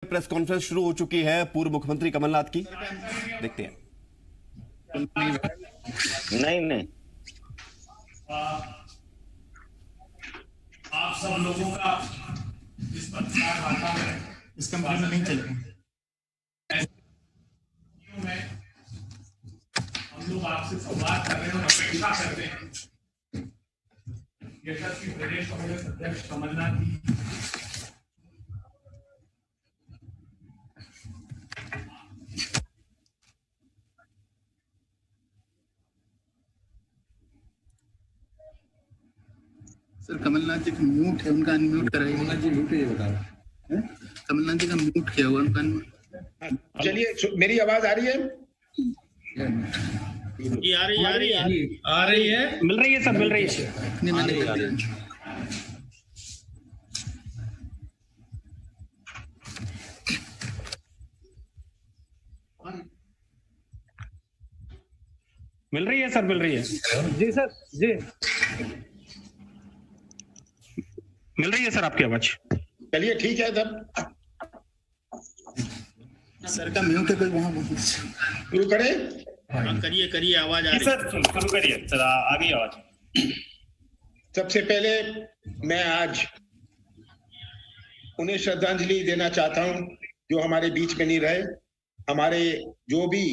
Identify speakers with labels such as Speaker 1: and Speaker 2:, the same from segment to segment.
Speaker 1: Press conference शुरू हो चुकी है पूर्व मुख्यमंत्री कमलनाथ की, देखते हैं।
Speaker 2: नहीं
Speaker 3: आप सब लोगों का इस पत्रकार वार्ता में इस कंपनी में नहीं चलेगा। हम लोग आपसे संवाद कर रहे हैं और अपेक्षा करते हैं यशस्वी प्रदेश कांग्रेस अध्यक्ष कमलनाथ जी
Speaker 4: सर कमलनाथ जी का म्यूट है, उनका अनम्यूट कराइए। कमलनाथ जी म्यूट है, ये बता रहा है। कमलनाथ जी का म्यूट किया हुआ, उनका अनम्यूट।
Speaker 5: चलिए, मेरी आवाज आ रही है?
Speaker 3: ये आ रही है,
Speaker 2: मिल रही है, सब मिल रही है।
Speaker 4: नहीं, मैंने कर दिया।
Speaker 2: मिल रही है सर, मिल रही है।
Speaker 6: जी सर, जी
Speaker 2: मिल रही है सर आपकी आवाज।
Speaker 5: चलिए ठीक है, तब
Speaker 4: सर का म्यूट है, कोई वहाँ
Speaker 5: शुरू करें।
Speaker 3: करिए आवाज आ रही है
Speaker 2: सर, शुरू करिए सर, आ गई आवाज।
Speaker 5: सबसे पहले मैं आज उन्हें श्रद्धांजलि देना चाहता हूं जो हमारे बीच में नहीं रहे। हमारे जो भी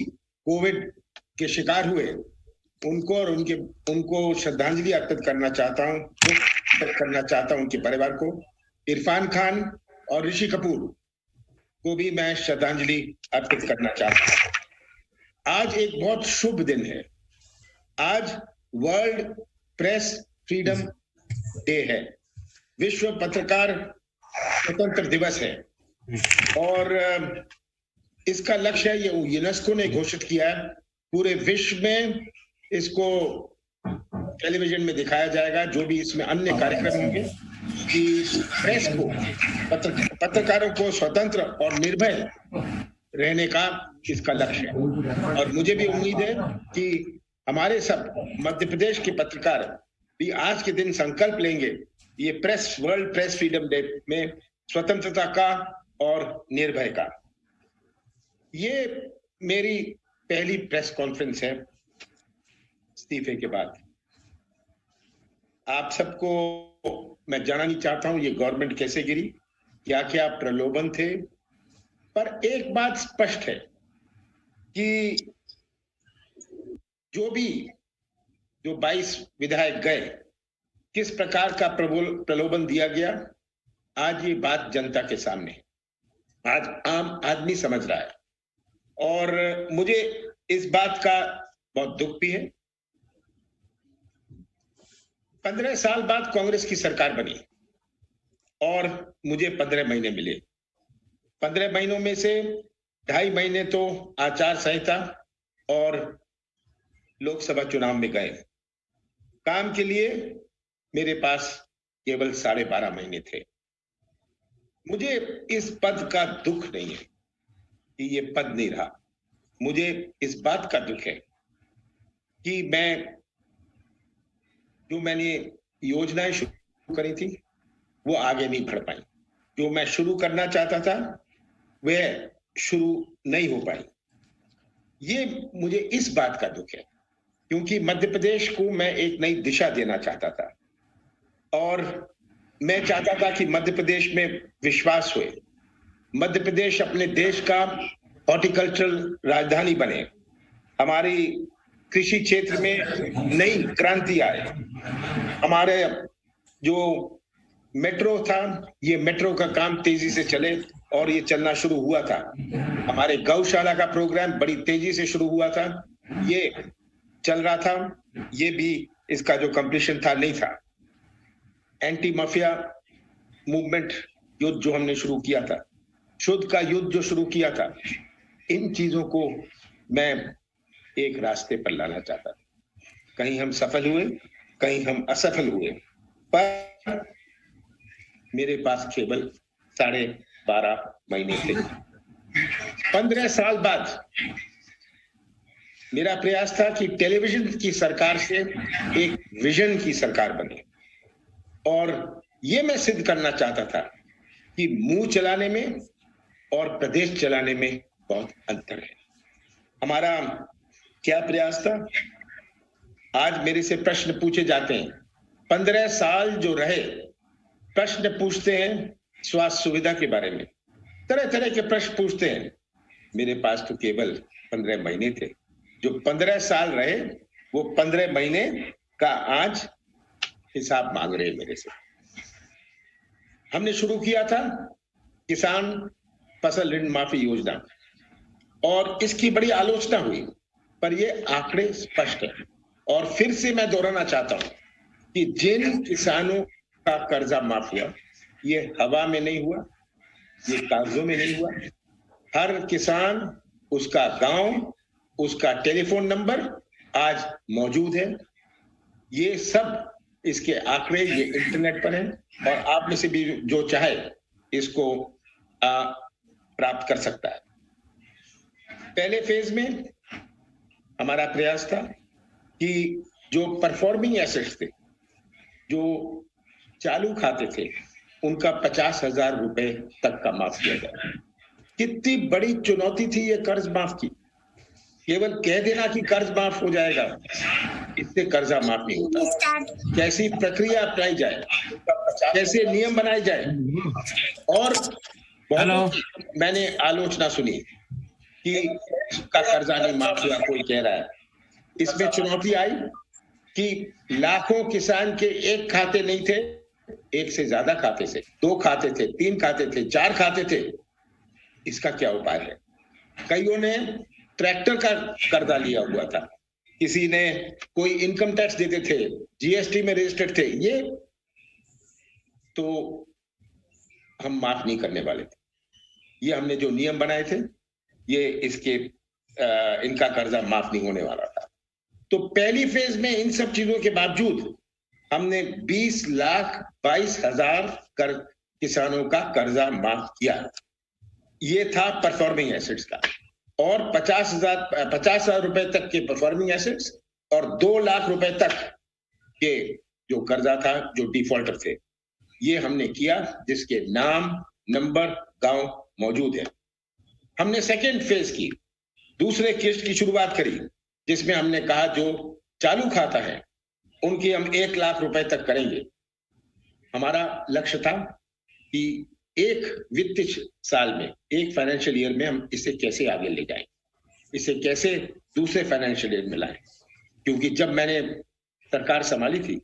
Speaker 5: कोविड के शिकार हुए उनको और उनको श्रद्धांजलि अर्पित करना चाहता हूं, करना चाहता हूं उनके परिवार को। इरफान खान और ऋषि कपूर को भी मैं श्रद्धांजलि अर्पित करना चाहता हूं। आज एक बहुत शुभ दिन है। आज वर्ल्ड प्रेस फ्रीडम डे है, विश्व पत्रकार स्वतंत्र दिवस है। और इसका लक्ष्य है, ये यूनेस्को ने घोषित किया है, पूरे विश्व में इसको टेलीविजन में दिखाया जाएगा, जो भी इसमें अन्य कार्यक्रम होंगे, कि प्रेस को, पत्रकारों को स्वतंत्र और निर्भय रहने का इसका लक्ष्य है। और मुझे भी उम्मीद है कि हमारे सब मध्य प्रदेश के पत्रकार भी आज के दिन संकल्प लेंगे, ये वर्ल्ड प्रेस फ्रीडम डे में स्वतंत्रता का और निर्भय का। ये मेरी पहली प्रेस कॉन्फ्रेंस है इस्तीफे के बाद। आप सबको मैं जानना नहीं चाहता हूं ये गवर्नमेंट कैसे गिरी, क्या क्या प्रलोभन थे, पर एक बात स्पष्ट है कि जो 22 विधायक गए, किस प्रकार का प्रलोभन दिया गया, आज ये बात जनता के सामने, आज आम आदमी समझ रहा है। और मुझे इस बात का बहुत दुख भी है। 15 साल बाद कांग्रेस की सरकार बनी और मुझे 15 महीने मिले। 15 महीनों में से 2.5 महीने तो आचार संहिता और लोकसभा चुनाव में गए। काम के लिए मेरे पास केवल 12.5 महीने थे। मुझे इस पद का दुख नहीं है कि ये पद नहीं रहा। मुझे इस बात का दुख है कि मैंने योजनाएं शुरू करी थी वो आगे नहीं बढ़ पाई। जो मैं शुरू करना चाहता था वह शुरू नहीं हो पाई। ये मुझे इस बात का दुख है, क्योंकि मध्य प्रदेश को मैं एक नई दिशा देना चाहता था और मैं चाहता था कि मध्य प्रदेश में विश्वास हुए, मध्य प्रदेश अपने देश का हॉर्टिकल्चरल राजधानी बने, हमारी कृषि क्षेत्र में नई क्रांति आए, हमारे जो मेट्रो था, ये मेट्रो का काम तेजी से चले और ये चलना शुरू हुआ था। हमारे गौशाला का प्रोग्राम बड़ी तेजी से शुरू हुआ था, ये चल रहा था। ये भी इसका जो कंप्लीशन था नहीं था। एंटी माफिया मूवमेंट युद्ध जो हमने शुरू किया था, शुद्ध का युद्ध जो शुरू किया था, इन चीजों को मैं एक रास्ते पर लाना चाहता था। कहीं हम सफल हुए, कहीं हम असफल हुए, पर मेरे पास केवल 12.5 महीने थे। 15 साल बाद मेरा प्रयास था कि टेलीविजन की सरकार से एक विजन की सरकार बने, और ये मैं सिद्ध करना चाहता था कि मुंह चलाने में और प्रदेश चलाने में बहुत अंतर है। हमारा क्या प्रयास था? आज मेरे से प्रश्न पूछे जाते हैं, 15 साल जो रहे प्रश्न पूछते हैं स्वास्थ्य सुविधा के बारे में, तरह तरह के प्रश्न पूछते हैं। मेरे पास तो केवल 15 महीने थे। जो 15 साल रहे वो 15 महीने का आज हिसाब मांग रहे हैं मेरे से। हमने शुरू किया था किसान फसल ऋण माफी योजना और इसकी बड़ी आलोचना हुई, पर ये आंकड़े स्पष्ट है। और फिर से मैं दोहराना चाहता हूं कि जिन किसानों का कर्जा माफ हुआ, ये हवा में नहीं हुआ, ये कागजों में नहीं हुआ। हर किसान, उसका गांव, उसका टेलीफोन नंबर आज मौजूद है। ये सब इसके आंकड़े ये इंटरनेट पर हैं और आप में से भी जो चाहे इसको प्राप्त कर सकता है। पहले फेज में हमारा प्रयास था कि जो परफॉर्मिंग एसेट्स थे, जो चालू खाते थे, उनका 50,000 रुपए तक का माफ किया जाए। कितनी बड़ी चुनौती थी ये कर्ज माफ की। केवल कह देना कि कर्ज माफ हो जाएगा, इससे कर्जा माफ नहीं होता। कैसी प्रक्रिया अपनाई जाए, कैसे नियम बनाए जाए। और बहुत मैंने आलोचना सुनी कि का कर्जा नहीं माफ हुआ, कोई कह रहा है। इसमें चुनौती आई कि लाखों किसान के एक खाते नहीं थे, एक से ज्यादा खाते थे, 2 खाते थे, 3 खाते थे, 4 खाते थे। इसका क्या उपाय है? कईयों ने ट्रैक्टर का कर्जा लिया हुआ था, किसी ने कोई इनकम टैक्स देते थे, जीएसटी में रजिस्टर्ड थे। ये तो हम माफ नहीं करने वाले थे। ये हमने जो नियम बनाए थे, ये इसके इनका कर्जा माफ नहीं होने वाला था। तो पहली फेज में इन सब चीजों के बावजूद हमने 20,22,000 किसानों का कर्जा माफ किया। ये था परफॉर्मिंग एसेट्स का। और 50,000 रुपए तक के परफॉर्मिंग एसेट्स और 2 लाख रुपए तक के जो कर्जा था, जो डिफॉल्टर थे, ये हमने किया, जिसके नाम, नंबर, गांव मौजूद है। हमने सेकेंड फेज की, दूसरे किस्त की शुरुआत करी, जिसमें हमने कहा जो चालू खाता है उनकी हम 1 लाख रुपए तक करेंगे। हमारा लक्ष्य था कि एक वित्तीय साल में, एक फाइनेंशियल ईयर में हम इसे कैसे आगे ले जाएं, इसे कैसे दूसरे फाइनेंशियल ईयर में लाएं। क्योंकि जब मैंने सरकार संभाली थी,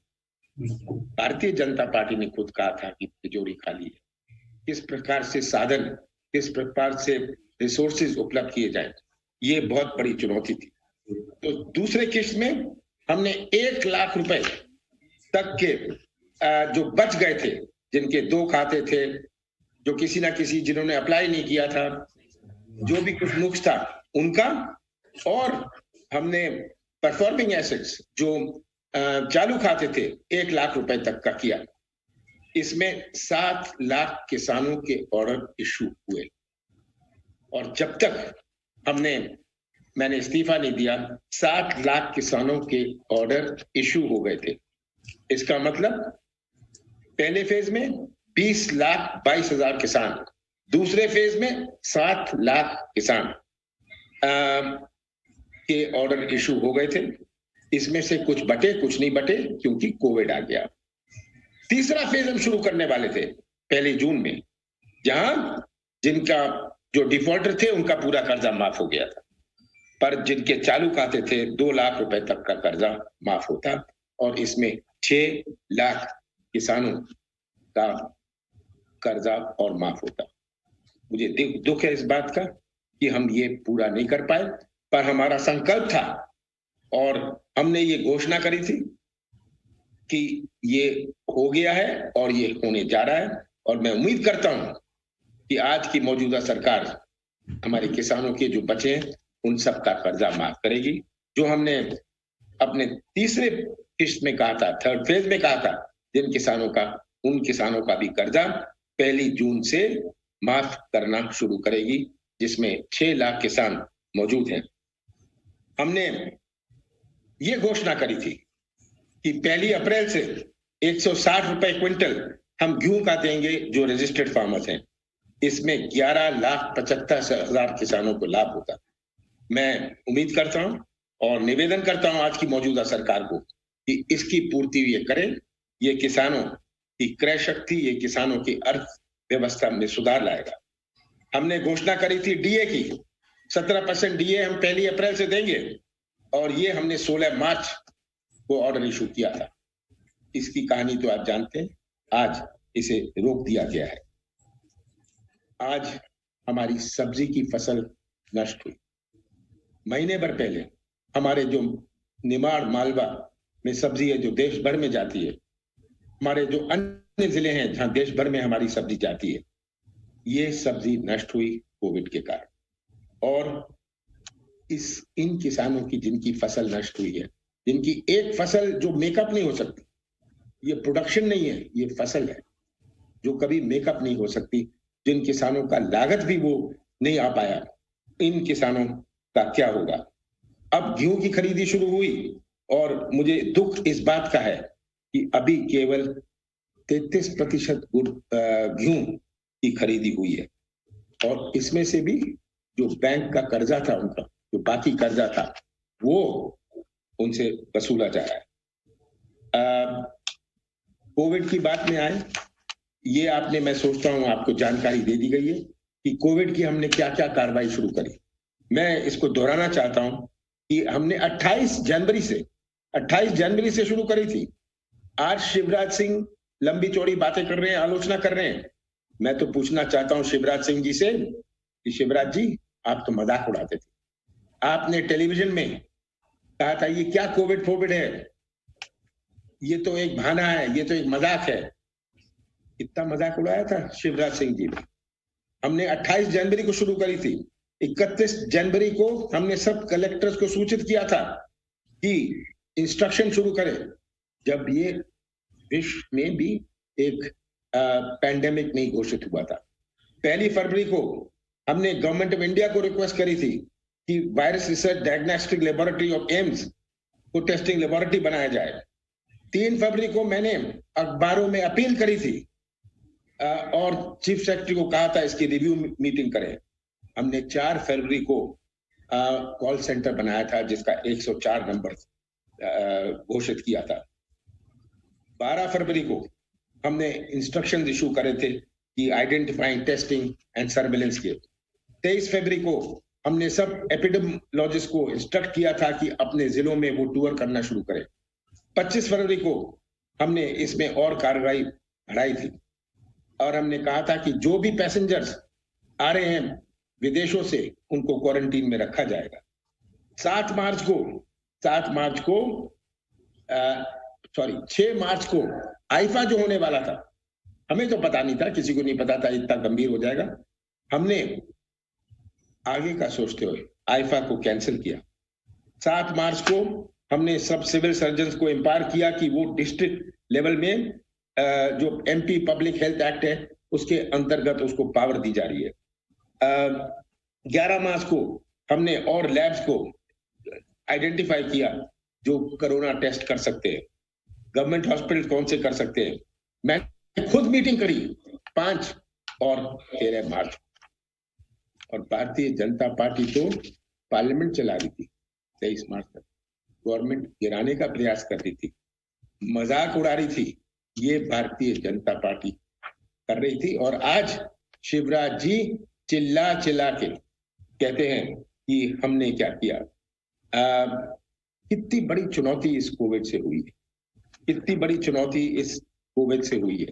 Speaker 5: भारतीय जनता पार्टी ने खुद कहा था कि तिजोरी खाली है, किस प्रकार से साधन, किस प्रकार से रिसोर्सेज उपलब्ध किए जाएं, ये बहुत बड़ी चुनौती थी। तो दूसरे किस्त में हमने 1 लाख रुपए तक के जो बच गए थे, जिनके 2 खाते थे, जो किसी ना किसी जिन्होंने अप्लाई नहीं किया था, जो भी कुछ नुक्स था उनका, और हमने परफॉर्मिंग एसेट्स जो चालू खाते थे 1 लाख रुपए तक का किया। इसमें 7 लाख किसानों के ऑर्डर इशू हुए। और जब तक मैंने इस्तीफा नहीं दिया, 7 लाख किसानों के ऑर्डर इशू हो गए थे। इसका मतलब पहले फेज में 20,22,000 किसान, दूसरे फेज में 7 लाख किसान के ऑर्डर इशू हो गए थे। इसमें से कुछ बटे, कुछ नहीं बटे, क्योंकि कोविड आ गया। तीसरा फेज हम शुरू करने वाले थे 1 जून में, जहां जिनका जो डिफॉल्टर थे उनका पूरा कर्जा माफ हो गया था, पर जिनके चालू खाते थे 2 लाख रुपए तक का कर्जा माफ होता, और इसमें 6 लाख किसानों का कर्जा और माफ होता। मुझे दुख है इस बात का कि हम ये पूरा नहीं कर पाए, पर हमारा संकल्प था और हमने ये घोषणा करी थी कि ये हो गया है और ये होने जा रहा है। और मैं उम्मीद करता हूं कि आज की मौजूदा सरकार हमारे किसानों के जो बचे हैं उन सब का कर्जा माफ करेगी। जो हमने अपने तीसरे किस्त में कहा था, थर्ड फेज में कहा था, जिन किसानों का, उन किसानों का भी कर्जा 1 जून से माफ करना शुरू करेगी, जिसमें 6 लाख किसान मौजूद हैं। हमने ये घोषणा करी थी कि 1 अप्रैल से 160 रुपए क्विंटल हम गेहूं का देंगे जो रजिस्टर्ड फार्मर्स हैं। इसमें 11,75,000 किसानों को लाभ होता। मैं उम्मीद करता हूं और निवेदन करता हूं आज की मौजूदा सरकार को कि इसकी पूर्ति ये करें। ये किसानों की क्रय शक्ति, ये किसानों की अर्थव्यवस्था में सुधार लाएगा। हमने घोषणा करी थी डीए की, 17% डीए हम 1 अप्रैल से देंगे और ये हमने 16 मार्च को ऑर्डर इशू किया था। इसकी कहानी तो आप जानते हैं, आज इसे रोक दिया गया है। आज हमारी सब्जी की फसल नष्ट हुई। महीने भर पहले हमारे जो निमाड़ मालवा में सब्जी है जो देश भर में जाती है, हमारे जो अन्य जिले हैं जहां देश भर में हमारी सब्जी जाती है, ये सब्जी नष्ट हुई कोविड के कारण। और इन किसानों की जिनकी फसल नष्ट हुई है, जिनकी एक फसल जो मेकअप नहीं हो सकती, ये प्रोडक्शन नहीं है, ये फसल है जो कभी मेकअप नहीं हो सकती, जिन किसानों का लागत भी वो नहीं आ पाया, इन किसानों का क्या होगा। अब गेहूं की खरीदी शुरू हुई और मुझे दुख इस बात का है कि अभी केवल 33% गेहूं की खरीदी हुई है और इसमें से भी जो बैंक का कर्जा था उनका, जो बाकी कर्जा था, वो उनसे वसूला जा रहा है। कोविड की बात में आए, ये आपने, मैं सोचता हूं आपको जानकारी दे दी गई है कि कोविड की हमने क्या क्या कार्रवाई शुरू करी। मैं इसको दोहराना चाहता हूं कि हमने 28 जनवरी से शुरू करी थी। आज शिवराज सिंह लंबी चौड़ी बातें कर रहे हैं, आलोचना कर रहे हैं। मैं तो पूछना चाहता हूं शिवराज सिंह जी से कि शिवराज जी, आप तो मजाक उड़ाते थे। आपने टेलीविजन में कहा था ये क्या कोविड है, ये तो एक बहाना है, ये तो एक मजाक है। कितना मजाक उड़ाया था शिवराज सिंह जी ने। हमने 28 जनवरी को शुरू करी थी। 31 जनवरी को हमने सब कलेक्टर्स को सूचित किया था कि इंस्ट्रक्शन शुरू करें, जब ये विश्व में भी एक पैंडेमिक नहीं घोषित हुआ था। 1 फरवरी को हमने गवर्नमेंट ऑफ इंडिया को रिक्वेस्ट करी थी कि virus research diagnostic laboratory of AIIMS को टेस्टिंग लेबोरेटरी बनाया जाए। 3 फरवरी को मैंने अखबारों में अपील करी थी और चीफ सेक्रेटरी को कहा था इसकी रिव्यू मीटिंग करें। हमने 4 फरवरी को कॉल सेंटर बनाया था जिसका 104 नंबर घोषित किया था। 12 फरवरी को हमने इंस्ट्रक्शन इशू करे थे कि आइडेंटिफाइंग, टेस्टिंग एंड सर्वेलेंस के। 23 फरवरी को हमने सब एपिडेमियोलॉजिस्ट को इंस्ट्रक्ट किया था कि अपने जिलों में वो टूर करना शुरू करें। 25 फरवरी को हमने इसमें और कार्रवाई बढ़ाई थी और हमने कहा था कि जो भी पैसेंजर्स आ रहे हैं विदेशों से, उनको क्वारंटीन में रखा जाएगा। 6 मार्च को आईफा जो होने वाला था, हमें तो पता नहीं था, किसी को नहीं पता था इतना गंभीर हो जाएगा। हमने आगे का सोचते हुए आईफा को कैंसिल किया। 7 मार्च को हमने सब सिविल सर्जन्स को एम्पावर किया कि वो डिस्ट्रिक्ट लेवल में जो एमपी पब्लिक हेल्थ एक्ट है उसके अंतर्गत उसको पावर दी जा रही है। 11 मार्च को हमने और लैब्स को आइडेंटिफाई किया जो कोरोना टेस्ट कर सकते हैं, गवर्नमेंट हॉस्पिटल कौन से कर सकते हैं। मैं खुद मीटिंग करी 5 और 13 मार्च, और भारतीय जनता पार्टी तो पार्लियामेंट चला रही थी 23 मार्च तक, गवर्नमेंट गिराने का प्रयास कर रही थी, मजाक उड़ा रही थी। ये भारतीय जनता पार्टी कर रही थी और आज शिवराज जी चिल्ला के कहते हैं कि हमने क्या किया। कितनी बड़ी चुनौती इस कोविड से हुई है, कितनी बड़ी चुनौती इस कोविड से हुई है।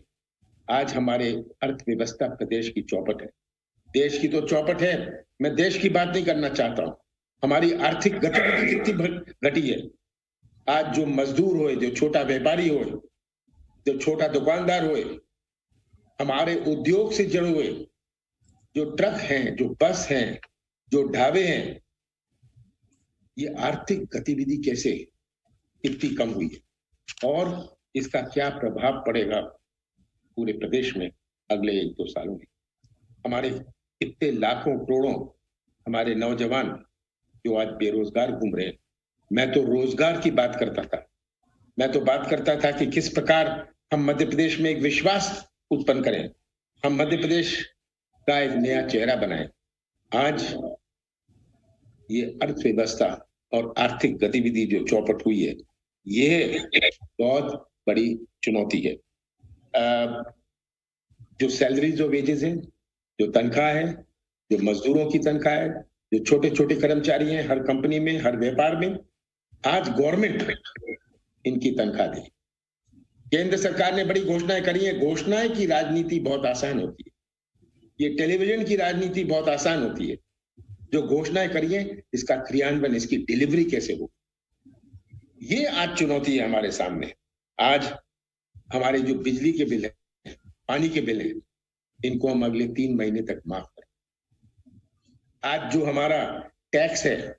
Speaker 5: आज हमारे अर्थव्यवस्था प्रदेश की चौपट है, देश की तो चौपट है। मैं देश की बात नहीं करना चाहता हूं, हमारी आर्थिक गतिविधि कितनी घटी है। आज जो मजदूर हुए, जो छोटा व्यापारी हुए, जो छोटा दुकानदार हुए, हमारे उद्योग से जुड़े हुए, जो ट्रक हैं, जो बस हैं, जो ढाबे हैं, ये आर्थिक गतिविधि कैसे कितनी कम हुई है और इसका क्या प्रभाव पड़ेगा पूरे प्रदेश में अगले 1-2 सालों में। हमारे कितने लाखों करोड़ों हमारे नौजवान जो आज बेरोजगार घूम रहे हैं। मैं तो रोजगार की बात करता था, मैं तो बात करता था कि किस प्रकार हम मध्य प्रदेश में एक विश्वास उत्पन्न करें। हम मध्य प्रदेश का एक नया चेहरा बनाए। आज ये अर्थव्यवस्था और आर्थिक गतिविधि जो चौपट हुई है, ये बहुत बड़ी चुनौती है। जो सैलरी, जो वेजेस हैं, जो तनख्वाह है, जो मजदूरों की तनख्वाह है, जो छोटे छोटे कर्मचारी हैं हर कंपनी में, हर व्यापार में, आज गवर्नमेंट इनकी तनख्वाह दे। केंद्र सरकार ने बड़ी घोषणाएं करी हैं। घोषणाएं की राजनीति बहुत आसान होती है, ये टेलीविजन की राजनीति बहुत आसान होती है। जो घोषणाएं करी हैं, इसका क्रियान्वयन, इसकी डिलीवरी कैसे हो, ये आज चुनौती है हमारे सामने। आज हमारे जो बिजली के बिल है, पानी के बिल है, इनको हम अगले 3 महीने तक माफ करें। आज जो हमारा टैक्स है,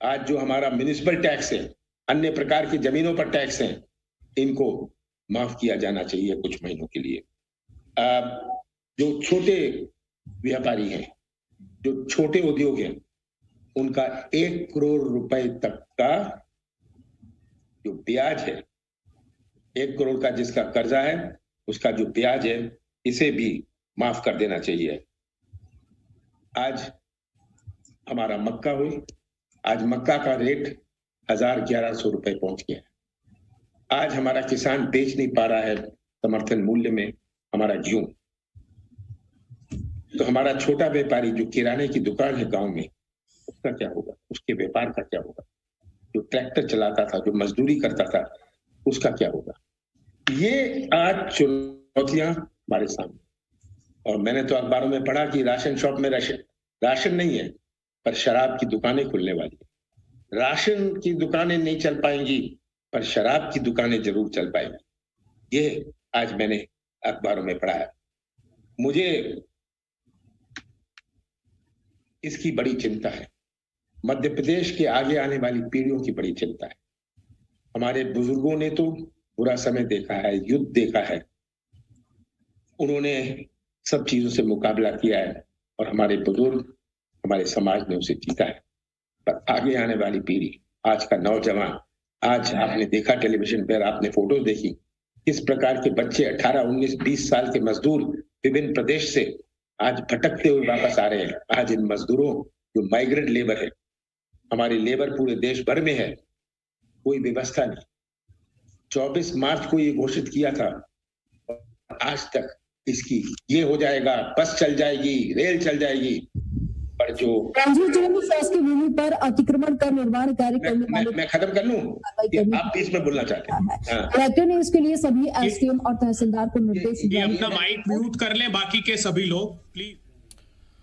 Speaker 5: आज जो हमारा म्युनिसिपल टैक्स है, अन्य प्रकार की जमीनों पर टैक्स है, इनको माफ किया जाना चाहिए कुछ महीनों के लिए। जो छोटे व्यापारी हैं, जो छोटे उद्योग हैं, उनका 1 करोड़ रुपए तक का जो ब्याज है, 1 करोड़ का जिसका कर्जा है, उसका जो ब्याज है, इसे भी माफ कर देना चाहिए। आज हमारा मक्का हुई, आज मक्का का रेट 1100 रुपए पहुंच गया है। आज हमारा किसान बेच नहीं पा रहा है समर्थन मूल्य में हमारा गेहूं, तो हमारा छोटा व्यापारी जो किराने की दुकान है गांव में, उसका क्या होगा, उसके व्यापार का क्या होगा? जो ट्रैक्टर चलाता था, जो मजदूरी करता था, उसका क्या होगा? ये आज चुनौतियां हमारे सामने। और मैंने तो अखबारों में पढ़ा कि राशन शॉप में राशन नहीं है, पर शराब की दुकानें खुलने वाली है। राशन की दुकानें नहीं चल पाएंगी, पर शराब की दुकानें जरूर चल पाएंगी। ये आज मैंने अखबारों में पढ़ा है। मुझे इसकी बड़ी चिंता है। मध्य प्रदेश के आगे आने वाली पीढ़ियों की बड़ी चिंता है। हमारे बुजुर्गों ने तो बुरा समय देखा है, युद्ध देखा है, उन्होंने सब चीजों से मुकाबला किया है, और हमारे बुजुर्ग, हमारे समाज ने उसे जीता है। पर आगे आने वाली पीढ़ी, आज का नौजवान, आज आपने देखा टेलीविजन पर, आपने फोटो देखी, किस प्रकार के बच्चे 18, 19, 20 साल के मजदूर विभिन्न प्रदेश से आज भटकते हुए वापस आ रहे हैं। आज इन मजदूरों, जो माइग्रेंट लेबर है, हमारी लेबर पूरे देश भर में है, कोई व्यवस्था नहीं। 24 मार्च को ये घोषित किया था, आज तक इसकी ये हो जाएगा, बस चल जाएगी, रेल चल जाएगी, पर जो
Speaker 6: शासकीय भूमि पर अतिक्रमण कर निर्माण कार्य करने वाले,
Speaker 5: मैं खत्म कर लूं, आप बीच में बोलना चाहते हैं?
Speaker 6: कलेक्टर ने इसके लिए सभी एसडीएम और तहसीलदार को निर्देश दिया।
Speaker 3: अपना माइक म्यूट कर लें, बाकी के सभी लोग प्लीज।